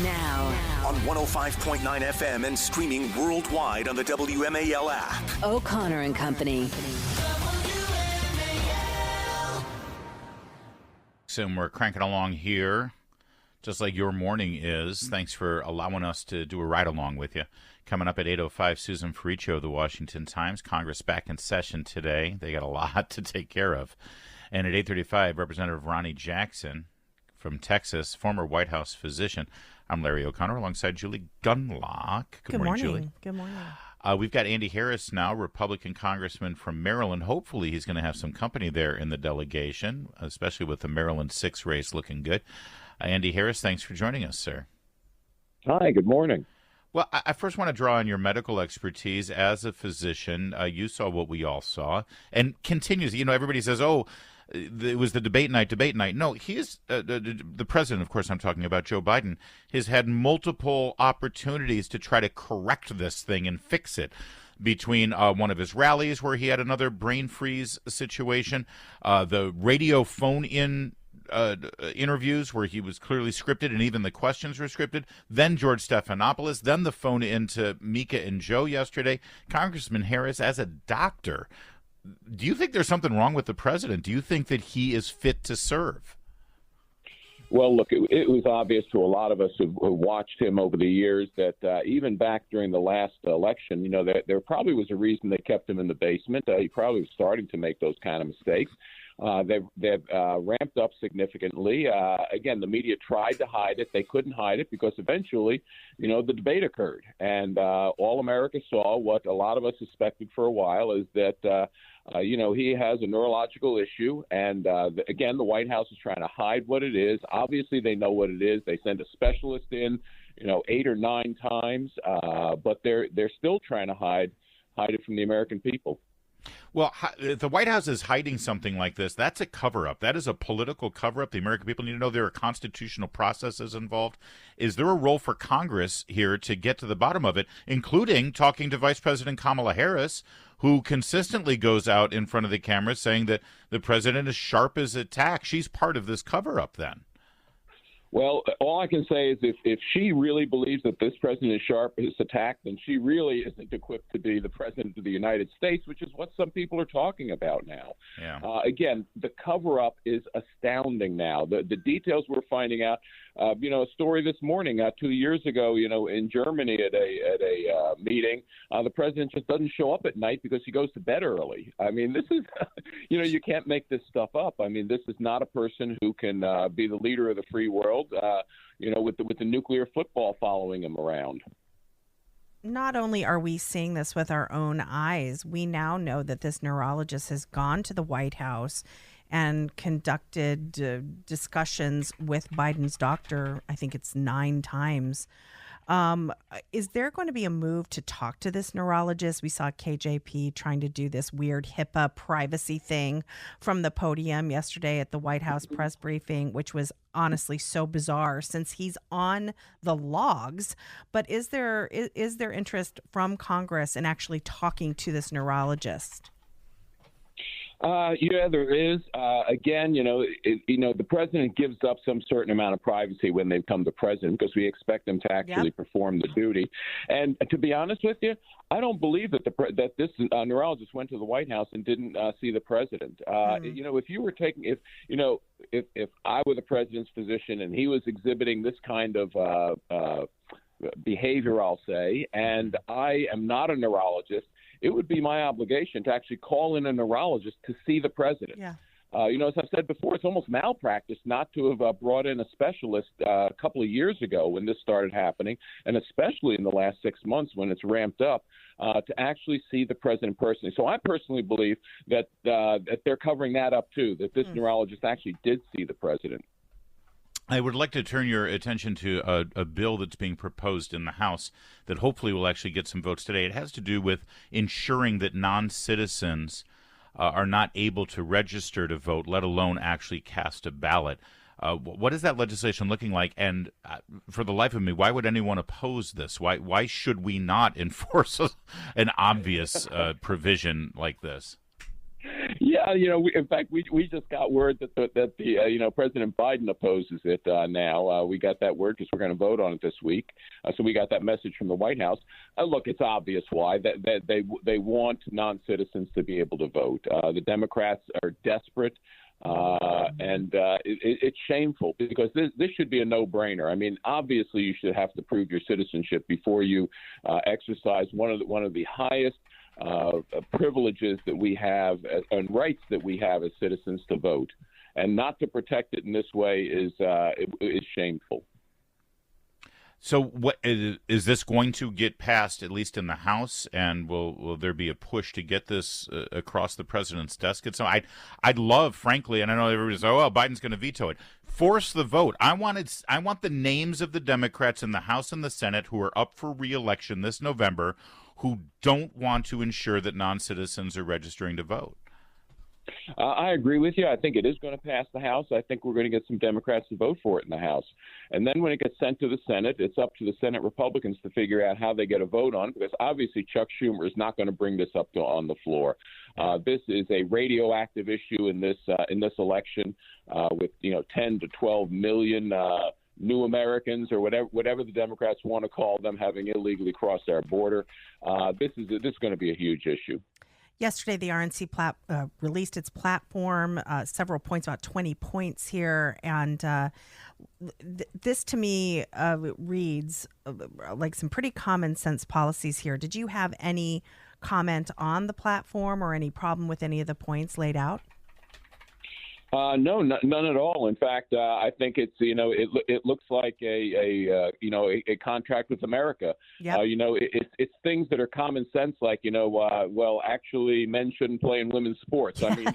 Now on 105.9 FM and streaming worldwide on the WMAL app. O'Connor and Company. And we're cranking along here, just like your morning is. Thanks for allowing us to do a ride-along with you. Coming up at 8:05, Susan Ferriccio of the Washington Times. Congress back in session today. They got a lot to take care of. And at 8:35, Representative Ronnie Jackson from Texas, former White House physician. I'm Larry O'Connor alongside Julie Gunlock. Good morning, Julie. Good morning. We've got Andy Harris now, Republican congressman from Maryland. Hopefully he's going to have some company there in the delegation, especially with the Maryland 6 race looking good. Andy Harris, thanks for joining us, sir. Hi, good morning. Well, I first want to draw on your medical expertise as a physician. You saw what we all saw and continues. You know, everybody says, oh, it was the debate night. No, he is the president, of course, I'm talking about Joe Biden, has had multiple opportunities to try to correct this thing and fix it. Between one of his rallies where he had another brain freeze situation, the radio phone-in interviews where he was clearly scripted and even the questions were scripted, then George Stephanopoulos, then the phone-in to Mika and Joe yesterday. Congressman Harris, as a doctor, do you think there's something wrong with the president? Do you think that he is fit to serve? Well, look, it was obvious to a lot of us who watched him over the years that even back during the last election, you know, there probably was a reason they kept him in the basement. He probably was starting to make those kind of mistakes. They've ramped up significantly. Again, the media tried to hide it. They couldn't hide it because eventually, you know, the debate occurred. And all America saw what a lot of us suspected for a while is that, you know, he has a neurological issue. And again, the White House is trying to hide what it is. Obviously, they know what it is. They send a specialist in, you know, 8 or 9 times. But they're still trying to hide it from the American people. Well, if the White House is hiding something like this, that's a cover-up. That is a political cover-up. The American people need to know there are constitutional processes involved. Is there a role for Congress here to get to the bottom of it, including talking to Vice President Kamala Harris, who consistently goes out in front of the camera saying that the president is sharp as a tack? She's part of this cover-up then. Well, all I can say is if she really believes that this president is sharp as a tack, then she really isn't equipped to be the president of the United States, which is what some people are talking about now. Yeah. Again, the cover-up is astounding now. The details we're finding out, you know, a story this morning, 2 years ago, you know, in Germany at a meeting, the president just doesn't show up at night because he goes to bed early. I mean, this is, you know, you can't make this stuff up. I mean, this is not a person who can be the leader of the free world. You know, with the nuclear football following him around. Not only are we seeing this with our own eyes, we now know that this neurologist has gone to the White House and conducted discussions with Biden's doctor. I think it's 9 times. Is there going to be a move to talk to this neurologist? We saw KJP trying to do this weird HIPAA privacy thing from the podium yesterday at the White House press briefing, which was honestly so bizarre since he's on the logs. But is there interest from Congress in actually talking to this neurologist? Yeah, there is. Again, you know, the president gives up some certain amount of privacy when they become the president because we expect them to actually perform the duty. And to be honest with you, I don't believe that that this neurologist went to the White House and didn't see the president. You know, if you were taking, if I were the president's physician and he was exhibiting this kind of behavior, I'll say, and I am not a neurologist, it would be my obligation to actually call in a neurologist to see the president. Yeah. You know, as I've said before, it's almost malpractice not to have brought in a specialist a couple of years ago when this started happening, and especially in the last 6 months when it's ramped up, to actually see the president personally. So I personally believe that they're covering that up, too, that this neurologist actually did see the president. I would like to turn your attention to a bill that's being proposed in the House that hopefully will actually get some votes today. It has to do with ensuring that non-citizens are not able to register to vote, let alone actually cast a ballot. What is that legislation looking like? And for the life of me, why would anyone oppose this? Why should we not enforce an obvious provision like this? Yeah, In fact, we just got word that the President Biden opposes it now. We got that word because we're going to vote on it this week. So we got that message from the White House. Look, it's obvious why that they want non-citizens to be able to vote. The Democrats are desperate. It's shameful because this should be a no-brainer. I mean, obviously, you should have to prove your citizenship before you exercise one of the highest privileges that we have and rights that we have as citizens to vote, and not to protect it in this way is shameful. So, what is this going to get passed, at least in the House, and will there be a push to get this across the president's desk? So, I'd love, frankly, and I know everybody's well, Biden's going to veto it. Force the vote. I want the names of the Democrats in the House and the Senate who are up for re-election this November, who don't want to ensure that non-citizens are registering to vote. I agree with you. I think it is going to pass the House. I think we're going to get some Democrats to vote for it in the House. And then when it gets sent to the Senate, it's up to the Senate Republicans to figure out how they get a vote on it, because obviously Chuck Schumer is not going to bring this up on the floor. This is a radioactive issue in this election with 10 to 12 million new Americans, or whatever the Democrats want to call them, having illegally crossed our border. This is going to be a huge issue. Yesterday, the RNC released its platform, several points, about 20 points here. And this, to me, reads like some pretty common sense policies here. Did you have any comment on the platform or any problem with any of the points laid out? No, none at all. In fact, I think it's it looks like a contract with America. Yep. It's things that are common sense, like actually men shouldn't play in women's sports. I mean,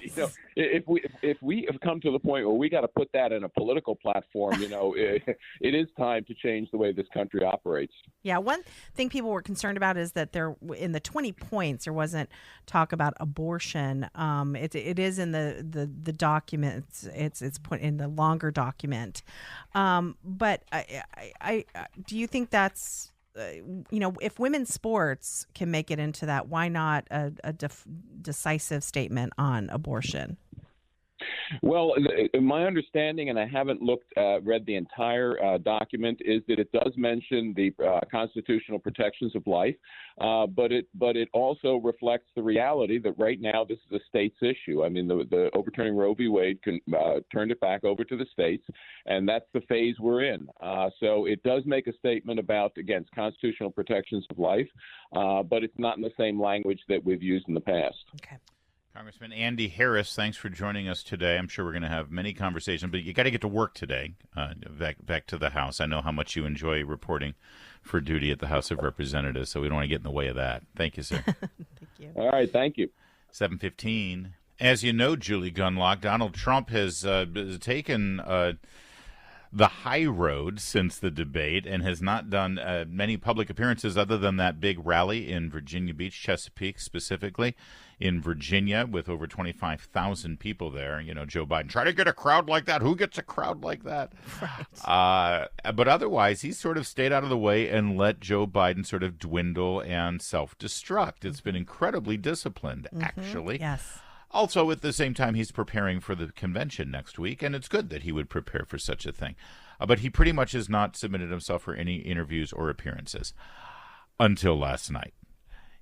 if we have come to the point where we got to put that in a political platform, it is time to change the way this country operates. Yeah, one thing people were concerned about is that there, in the 20 points, there wasn't talk about abortion. It is in the document. It's put in the longer document. But I do you think that's if women's sports can make it into that, why not a decisive statement on abortion? Well, my understanding, and I haven't read the entire document, is that it does mention the constitutional protections of life, but it also reflects the reality that right now this is a state's issue. I mean, the overturning Roe v. Wade turned it back over to the states, and that's the phase we're in. So it does make a statement against constitutional protections of life, but it's not in the same language that we've used in the past. Okay. Congressman Andy Harris, thanks for joining us today. I'm sure we're going to have many conversations, but you got to get to work today, back to the House. I know how much you enjoy reporting for duty at the House of Representatives, so we don't want to get in the way of that. Thank you, sir. Thank you. All right, thank you. 7:15. As you know, Julie Gunlock, Donald Trump has taken the high road since the debate and has not done many public appearances other than that big rally in Virginia Beach, Chesapeake specifically, in Virginia, with over 25,000 people there. Joe Biden, try to get a crowd like that. Who gets a crowd like that? Right. But otherwise, he's sort of stayed out of the way and let Joe Biden sort of dwindle and self-destruct. It's been incredibly disciplined, actually. Yes. Also, at the same time, he's preparing for the convention next week, and it's good that he would prepare for such a thing. But he pretty much has not submitted himself for any interviews or appearances until last night.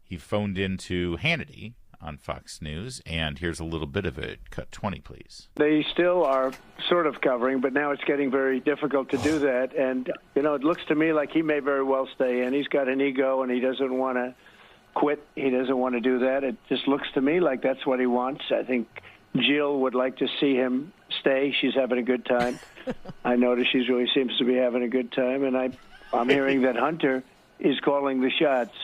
He phoned into Hannity on Fox News, and here's a little bit of it. Cut 20, please. They still are sort of covering, but now it's getting very difficult to do that. And, it looks to me like he may very well stay in. He's got an ego, and he doesn't want to quit. He doesn't want to do that. It just looks to me like that's what he wants. I think Jill would like to see him stay. She's having a good time. I notice she really seems to be having a good time, and I'm hearing that Hunter is calling the shots.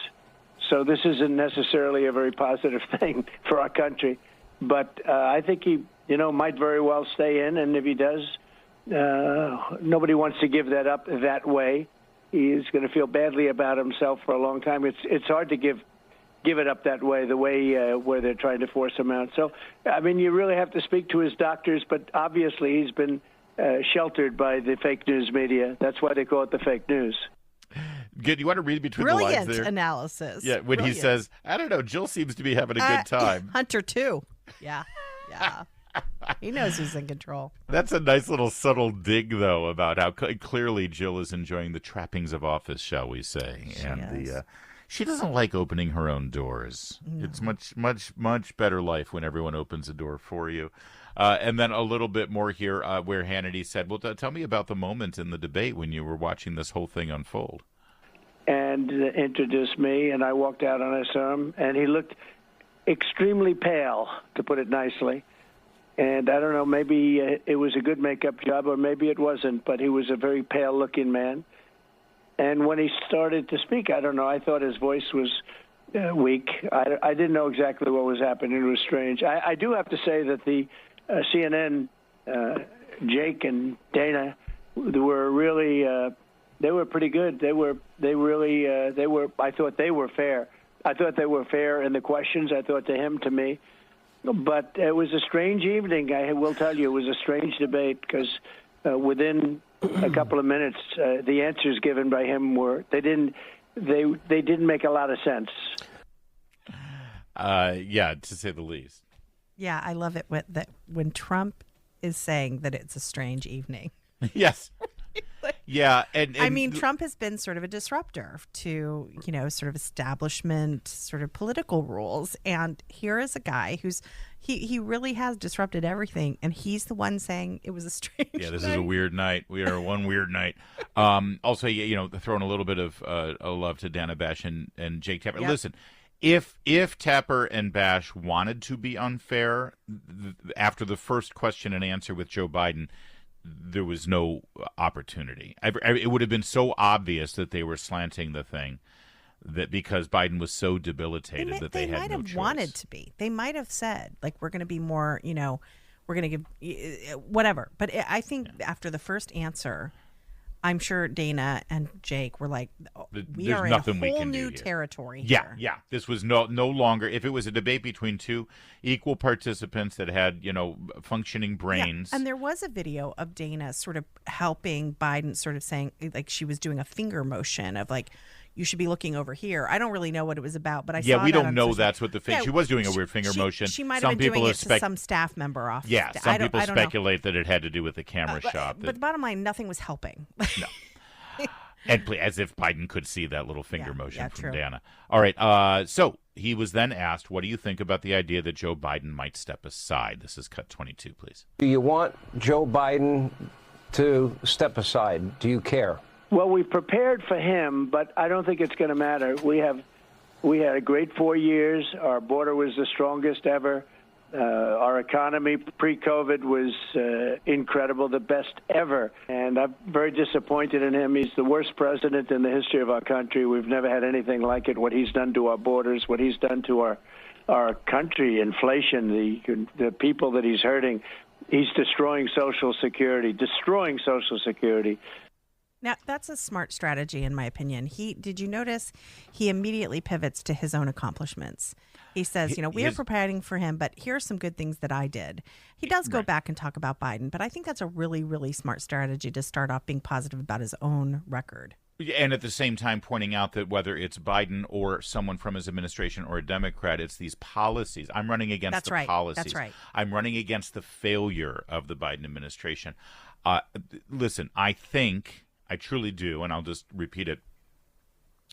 So this isn't necessarily a very positive thing for our country. But I think he, might very well stay in, and if he does, nobody wants to give that up that way. He's going to feel badly about himself for a long time. It's hard to give it up that way, the way where they're trying to force him out. So, I mean, you really have to speak to his doctors, but obviously he's been sheltered by the fake news media. That's why they call it the fake news. Good. You want to read between the lines there? Brilliant analysis. Yeah, when he says, I don't know, Jill seems to be having a good time. Hunter, too. Yeah. Yeah. He knows who's in control. That's a nice little subtle dig, though, about how clearly Jill is enjoying the trappings of office, shall we say. She doesn't like opening her own doors. No. It's much better life when everyone opens a door for you. And then a little bit more here where Hannity said, well, tell me about the moment in the debate when you were watching this whole thing unfold. And introduced me, and I walked out on his arm, and he looked extremely pale, to put it nicely. And I don't know, maybe it was a good makeup job or maybe it wasn't, but he was a very pale-looking man. And when he started to speak, I don't know, I thought his voice was weak. I didn't know exactly what was happening. It was strange. I do have to say that the CNN, Jake and Dana, were really, they were pretty good. I thought they were fair. I thought they were fair in the questions. I thought to me. But it was a strange evening. I will tell you, it was a strange debate because within a couple of minutes, the answers given by him they didn't make a lot of sense. Yeah, to say the least. Yeah, I love it when Trump is saying that it's a strange evening. Yes. Yeah, and I mean, Trump has been sort of a disruptor to, sort of establishment, sort of political rules. And here is a guy he really has disrupted everything. And he's the one saying it was a strange night. This night. is a weird night. We are one weird night. Also, throwing a little bit of love to Dana Bash and Jake Tapper. Yep. Listen, if Tapper and Bash wanted to be unfair after the first question and answer with Joe Biden, there was no opportunity. It would have been so obvious that they were slanting the thing that because Biden was so debilitated that they had no choice. They might have wanted to be. They might have said, like, we're going to be more, we're going to give whatever. But I think after the first answer, I'm sure Dana and Jake were like, we are in a whole new territory here. Yeah. This was no longer, if it was a debate between two equal participants that had, functioning brains. Yeah. And there was a video of Dana sort of helping Biden, sort of saying, like, she was doing a finger motion of, like, you should be looking over here. I don't really know what it was about, but I saw we that don't know that's what the thing. She was doing a weird finger motion. She might have been doing it to some staff member off. Yeah, some people speculate that it had to do with the camera shot. But the bottom line, nothing was helping. No. And as if Biden could see that little finger motion from true. Dana. All right. So he was then asked, what do you think about the idea that Joe Biden might step aside? This is cut 22, please. Do you want Joe Biden to step aside? Do you care? Well, we prepared for him, but I don't think it's going to matter. We had a great 4 years. Our border was the strongest ever. Our economy pre-COVID was incredible, the best ever. And I'm very disappointed in him. He's the worst president in the history of our country. We've never had anything like it, what he's done to our borders, what he's done to our country, inflation, the people that he's hurting. He's destroying Social Security. Now, that's a smart strategy, in my opinion. Did you notice he immediately pivots to his own accomplishments? He says, we are preparing for him, but here are some good things that I did. He does go back and talk about Biden, but I think that's a really, really smart strategy to start off being positive about his own record. And at the same time pointing out that whether it's Biden or someone from his administration or a Democrat, it's these policies. I'm running against policies. That's right. I'm running against the failure of the Biden administration. Listen, I truly do, and I'll just repeat it.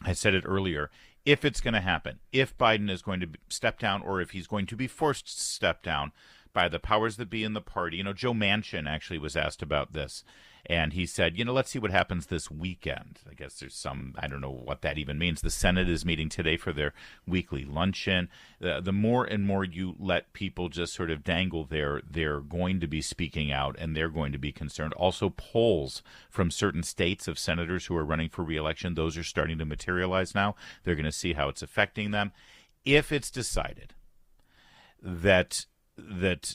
I said it earlier. If it's going to happen, if Biden is going to step down or if he's going to be forced to step down by the powers that be in the party. Joe Manchin actually was asked about this, and he said, let's see what happens this weekend. I guess there's I don't know what that even means. The Senate is meeting today for their weekly luncheon. The more and more you let people just sort of dangle they're going to be speaking out and they're going to be concerned. Also, polls from certain states of senators who are running for re-election, those are starting to materialize now. They're going to see how it's affecting them. If it's decided that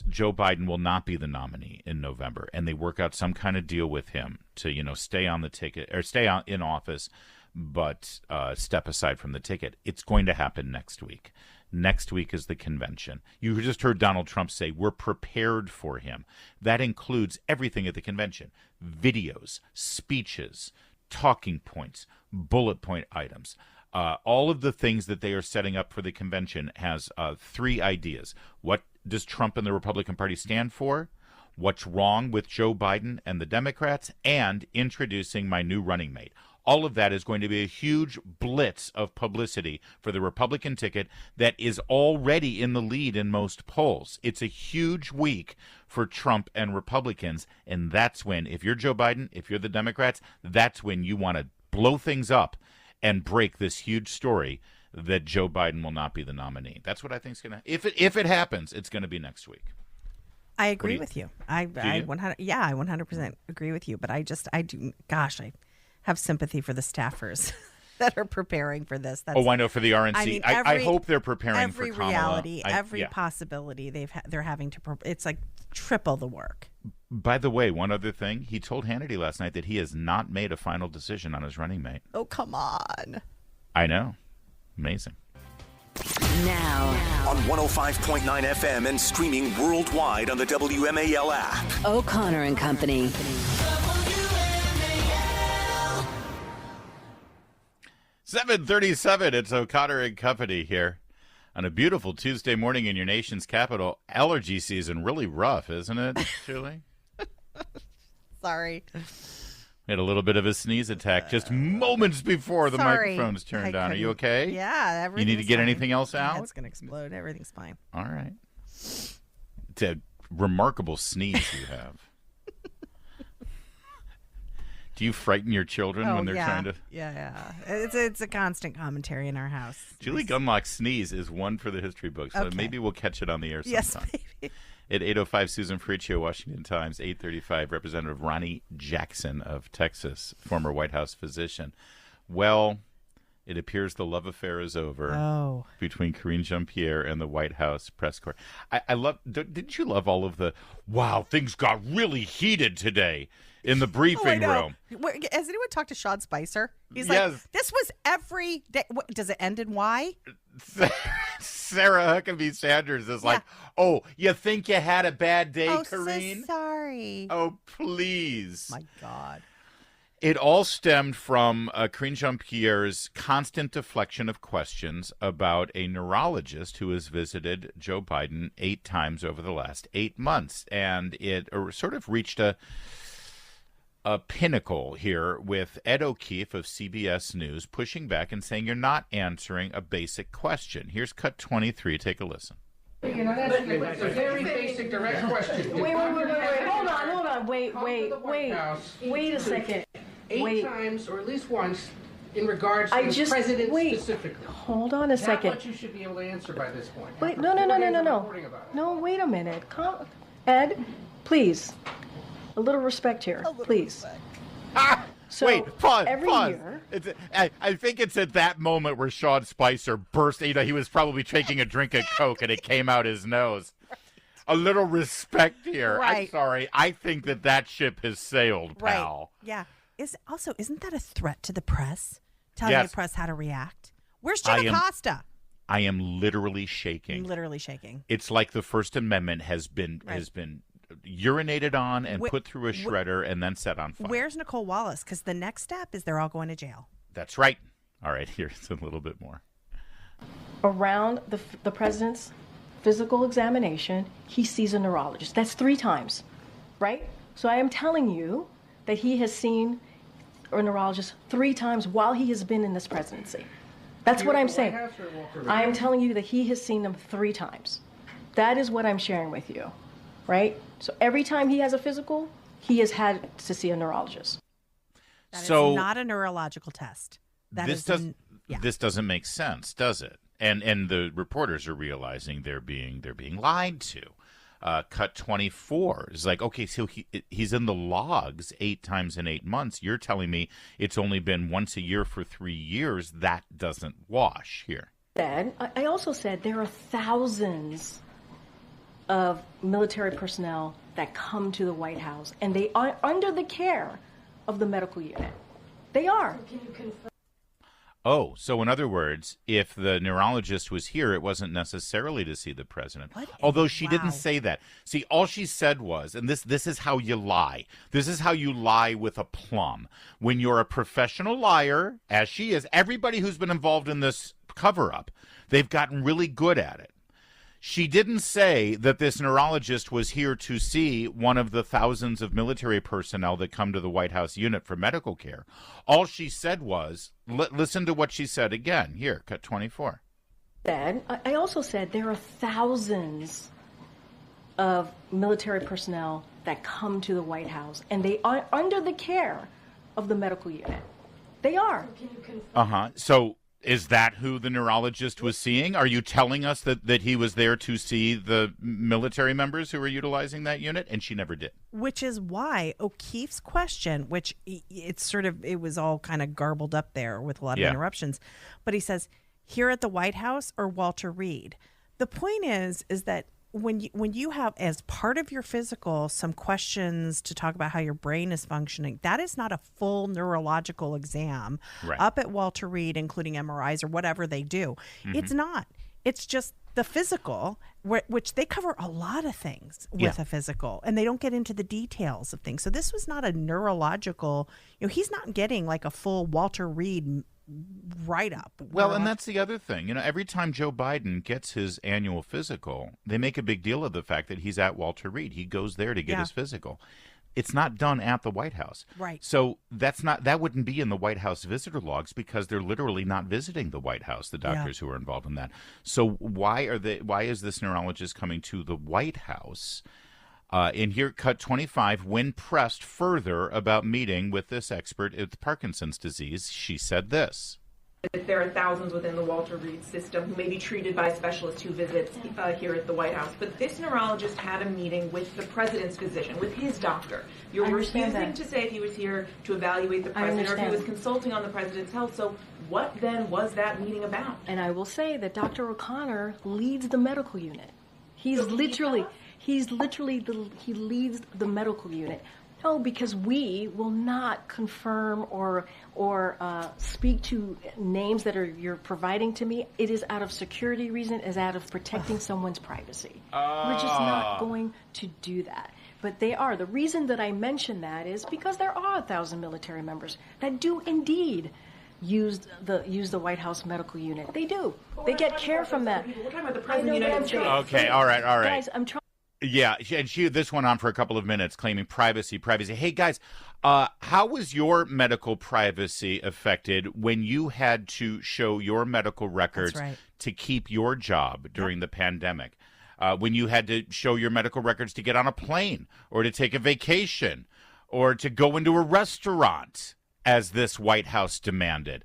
Joe Biden will not be the nominee in November, and they work out some kind of deal with him to, stay on the ticket or stay in office, but step aside from the ticket. It's going to happen next week. Next week is the convention. You just heard Donald Trump say we're prepared for him. That includes everything at the convention: videos, speeches, talking points, bullet point items. All of the things that they are setting up for the convention has 3 ideas. What does Trump and the Republican Party stand for? What's wrong with Joe Biden and the Democrats? And introducing my new running mate. All of that is going to be a huge blitz of publicity for the Republican ticket that is already in the lead in most polls. It's a huge week for Trump and Republicans, and that's when, if you're Joe Biden, if you're the Democrats, that's when you want to blow things up and break this huge story that Joe Biden will not be the nominee. That's what I think is going to happen. If it happens, it's going to be next week. I agree with you. I 100% agree with you, but I have sympathy for the staffers that are preparing for this. I know, for the RNC. I mean, I hope they're preparing for Kamala. Reality, every possibility they're having to. It's like triple the work. By the way, one other thing, he told Hannity last night that he has not made a final decision on his running mate. Oh, come on! I know, amazing. Now on 105.9 FM and streaming worldwide on the WMAL app. O'Connor and Company. 7:37. It's O'Connor and Company here on a beautiful Tuesday morning in your nation's capital. Allergy season really rough, isn't it, Julie? Sorry. We had a little bit of a sneeze attack just moments before the microphones turned on. Are you okay? Yeah, everything's You need to get fine. anything else out? Yeah, it's going to explode. Everything's fine. All right. It's a remarkable sneeze you have. Do you frighten your children when they're trying to? Yeah. It's a constant commentary in our house. Julie Gunlock's sneeze is one for the history books. So maybe we'll catch it on the air sometime. Yes, baby. At 8:05, Susan Ferricchio, Washington Times. 8:35, Representative Ronnie Jackson of Texas, former White House physician. Well, it appears the love affair is over between Karine Jean-Pierre and the White House press corps. I love. Didn't you love all of the? Wow, things got really heated today in the briefing room. Has anyone talked to Sean Spicer? He's yes. like, this was every day. Does it end in Y? Sarah Huckabee Sanders is like, oh, you think you had a bad day, Karine? So sorry. Oh, please. My God. It all stemmed from Karine Jean-Pierre's constant deflection of questions about a neurologist who has visited Joe Biden 8 times over the last 8 months. And it sort of reached a pinnacle here with Ed O'Keefe of CBS News pushing back and saying you're not answering a basic question. Here's cut 23. Take a listen. You're not asking a very basic, direct question. Wait. Hold on. Wait a second. 8 times, or at least once, in regards to the president specifically. Hold on a second. That's what you should be able to answer by this point. Wait, no. No, wait a minute. Ed, please. A little respect here, please. So wait, pause. Year, I think it's at that moment where Sean Spicer burst. You know, he was probably taking a drink of Coke and it came out his nose. A little respect here. Right. I'm sorry. I think that ship has sailed, pal. Right. Yeah. Isn't that a threat to the press? Telling the press how to react? Where's Jim Acosta? I am literally shaking. It's like the First Amendment has been urinated on and put through a shredder and then set on fire. Where's Nicole Wallace? Because the next step is they're all going to jail. That's right. All right, here's a little bit more. Around the president's physical examination, he sees a neurologist. That's 3 times, right? So I am telling you that he has seen a neurologist 3 times while he has been in this presidency. That's what I'm saying. I am telling you that he has seen them 3 times. That is what I'm sharing with you, right? So every time he has a physical, he has had to see a neurologist. That is not a neurological test. This doesn't make sense, does it? And the reporters are realizing they're being lied to. Cut 24 is like, okay, so he's in the logs 8 times in 8 months. You're telling me it's only been once a year for 3 years. That doesn't wash here. I also said there are thousands of military personnel that come to the White House, and they are under the care of the medical unit. They are. So can you confirm? Oh, so in other words, if the neurologist was here, it wasn't necessarily to see the president. Although she didn't say that. See, all she said was, and this is how you lie. This is how you lie with a plum. When you're a professional liar, as she is, everybody who's been involved in this cover-up, they've gotten really good at it. She didn't say that this neurologist was here to see one of the thousands of military personnel that come to the White House unit for medical care. All she said was, listen to what she said again. Here, cut 24. I also said there are thousands of military personnel that come to the White House, and they are under the care of the medical unit. They are. So is that who the neurologist was seeing? Are you telling us that he was there to see the military members who were utilizing that unit? And she never did. Which is why O'Keefe's question, which it was all kind of garbled up there with a lot of interruptions. But he says, here at the White House or Walter Reed? The point is that when you have, as part of your physical, some questions to talk about how your brain is functioning, that is not a full neurological exam up at Walter Reed, including MRIs or whatever they do. Mm-hmm. It's not. It's just the physical, which they cover a lot of things with a physical, and they don't get into the details of things. So this was not a neurological, he's not getting like a full Walter Reed write-up. Well, and that's the other thing. Every time Joe Biden gets his annual physical, they make a big deal of the fact that he's at Walter Reed. He goes there to get his physical. It's not done at the White House. Right. So that wouldn't be in the White House visitor logs because they're literally not visiting the White House, the doctors who are involved in that. So why is this neurologist coming to the White House? In here, cut 25, when pressed further about meeting with this expert with Parkinson's disease, she said this. There are thousands within the Walter Reed system who may be treated by specialists who visit here at the White House. But this neurologist had a meeting with the president's physician, with his doctor. You're refusing to say if he was here to evaluate the president or if he was consulting on the president's health. So what then was that meeting about? And I will say that Dr. O'Connor leads the medical unit. He leads the medical unit. No, because we will not confirm or speak to names that you're providing to me. It is out of security reason, is out of protecting someone's privacy. We're just not going to do that. But they are. The reason that I mention that is because there are 1,000 military members that do indeed use the White House medical unit. They do. They get care from that. We're talking about the President of the United States. Okay, all right. Guys, I'm trying. Yeah, and this went on for a couple of minutes claiming privacy. Hey, guys, how was your medical privacy affected when you had to show your medical records to keep your job during the pandemic? When you had to show your medical records to get on a plane or to take a vacation or to go into a restaurant, as this White House demanded?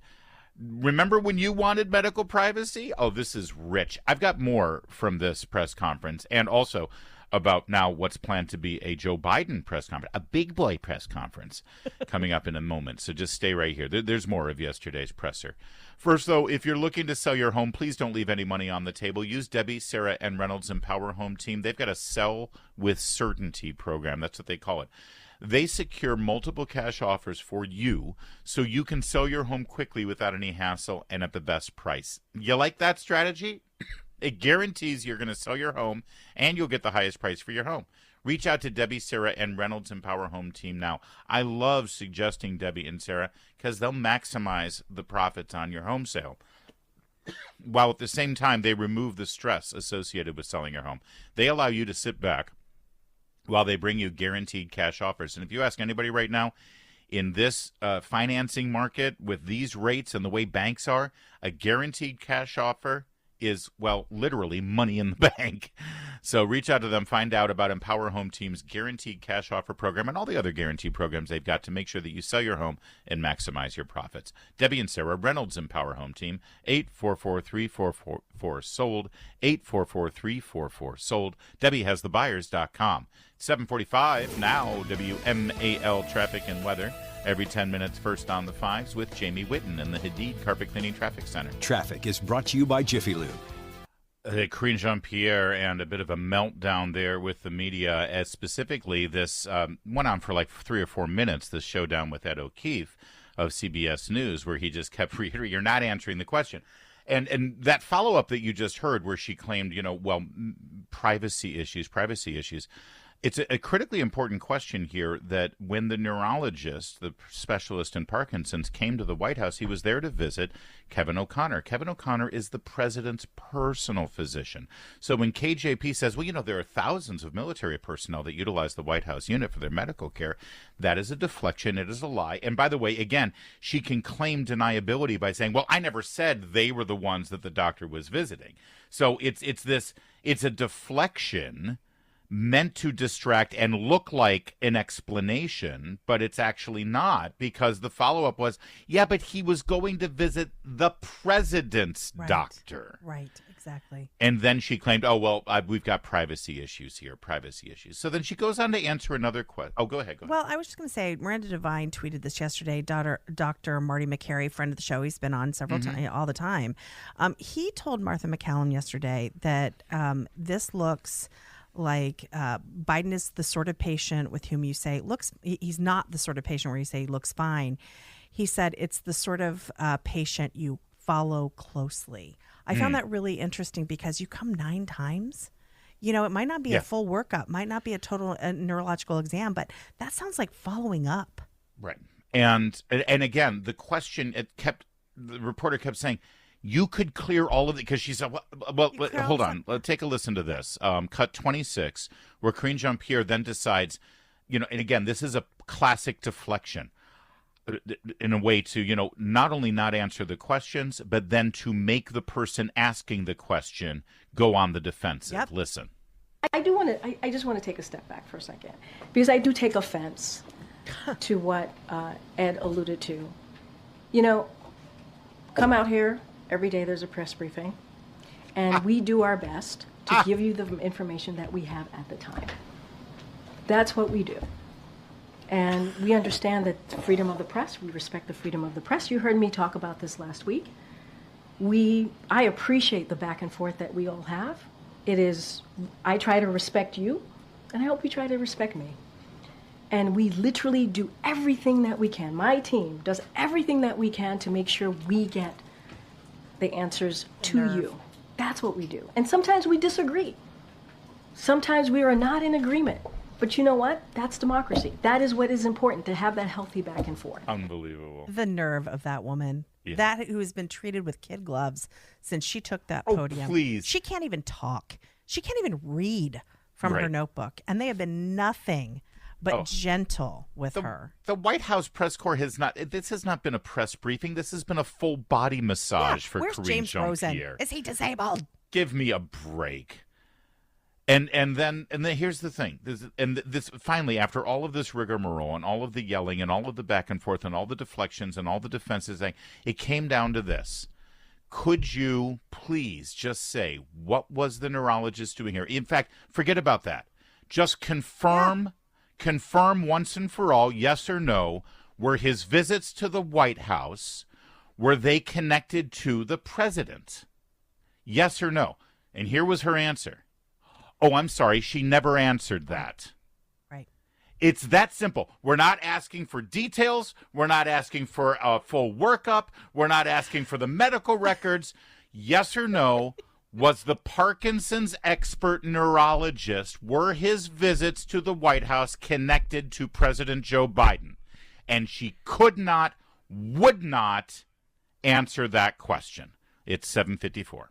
Remember when you wanted medical privacy? Oh, this is rich. I've got more from this press conference and also about now what's planned to be a Joe Biden press conference, a big boy press conference coming up in a moment. So just stay right here. There's more of yesterday's presser. First, though, if you're looking to sell your home, please don't leave any money on the table. Use Debbie, Sarah, and Reynolds Empower Home Team. They've got a sell with certainty program. That's what they call it. They secure multiple cash offers for you so you can sell your home quickly without any hassle and at the best price. You like that strategy? It guarantees you're going to sell your home and you'll get the highest price for your home. Reach out to Debbie, Sarah, and Reynolds Empower Home Team now. I love suggesting Debbie and Sarah because they'll maximize the profits on your home sale, while at the same time they remove the stress associated with selling your home. They allow you to sit back while they bring you guaranteed cash offers. And if you ask anybody right now, in this financing market with these rates and the way banks are, a guaranteed cash offer is, well, literally money in the bank. So reach out to them, find out about Empower Home Team's guaranteed cash offer program and all the other guaranteed programs they've got to make sure that you sell your home and maximize your profits. Debbie and Sarah, Reynolds Empower Home Team, 844-3444-SOLD, 844-3444-SOLD. Debbie has the buyers.com. 7:45 now, WMAL traffic and weather. Every 10 minutes, first on the fives with Jamie Whitten in the Hadid Carpet Cleaning Traffic Center. Traffic is brought to you by Jiffy Lube. Karine Jean-Pierre, and a bit of a meltdown there with the media, as specifically this went on for like 3 or 4 minutes, this showdown with Ed O'Keefe. of CBS News, where he just kept reiterating, "You're not answering the question." And that follow-up that you just heard, where she claimed, privacy issues. It's a critically important question here, that when the neurologist, the specialist in Parkinson's, came to the White House, he was there to visit Kevin O'Connor. Kevin O'Connor is the president's personal physician. So when KJP says, there are thousands of military personnel that utilize the White House unit for their medical care, that is a deflection. It is a lie. And by the way, again, she can claim deniability by saying, well, I never said they were the ones that the doctor was visiting. So it's a deflection meant to distract and look like an explanation, but it's actually not, because the follow-up was, yeah, but he was going to visit the president's doctor. Right, exactly. And then she claimed, we've got privacy issues here, So then she goes on to answer another question. Oh, go ahead. Well, I was just going to say, Miranda Devine tweeted this yesterday. Dr. Marty McCary, friend of the show, he's been on several times, all the time. He told Martha McCallum yesterday that this looks like Biden is the sort of patient with whom you say he's not the sort of patient where you say he looks fine. He said it's the sort of patient you follow closely. I found that really interesting, because you come 9 times. It might not be a full workup, might not be a total neurological exam, but that sounds like following up. Right. And again, the question, the reporter kept saying, you could clear all of it, because she said, well hold on. Let's take a listen to this. Cut 26, where Karine Jean-Pierre then decides, and again, this is a classic deflection in a way to, not only not answer the questions, but then to make the person asking the question go on the defensive. Yep. Listen. I just want to take a step back for a second, because I do take offense to what Ed alluded to. Come out here. Every day there's a press briefing, and we do our best to give you the information that we have at the time. That's what we do. And we understand that the freedom of the press, we respect the freedom of the press. You heard me talk about this last week. I appreciate the back and forth that we all have. I try to respect you, and I hope you try to respect me. And we literally do everything that we can. My team does everything that we can to make sure we get the answers to you. That's what we do. And sometimes we disagree. Sometimes we are not in agreement. But you know what? That's democracy. That is what is important, to have that healthy back and forth. Unbelievable. The nerve of that woman. Yeah. That who has been treated with kid gloves since she took that podium. Please. She can't even talk. She can't even read from her notebook. And they have been nothing but gentle with her. The White House press corps has not been a press briefing. This has been a full body massage for where's Karine James Jean-Pierre. Rosen? Is he disabled? Give me a break. And then here's the thing. This finally, after all of this rigmarole and all of the yelling and all of the back and forth and all the deflections and all the defenses, it came down to this. Could you please just say, what was the neurologist doing here? In fact, forget about that. Just confirm once and for all, yes or no, were his visits to the White House, were they connected to the president? Yes or no? And here was her answer. Oh, I'm sorry, she never answered that. Right. It's that simple. We're not asking for details. We're not asking for a full workup. We're not asking for the medical records. Yes or no? Was the Parkinson's expert neurologist, were his visits to the White House connected to President Joe Biden? And she would not answer that question. It's 7:54.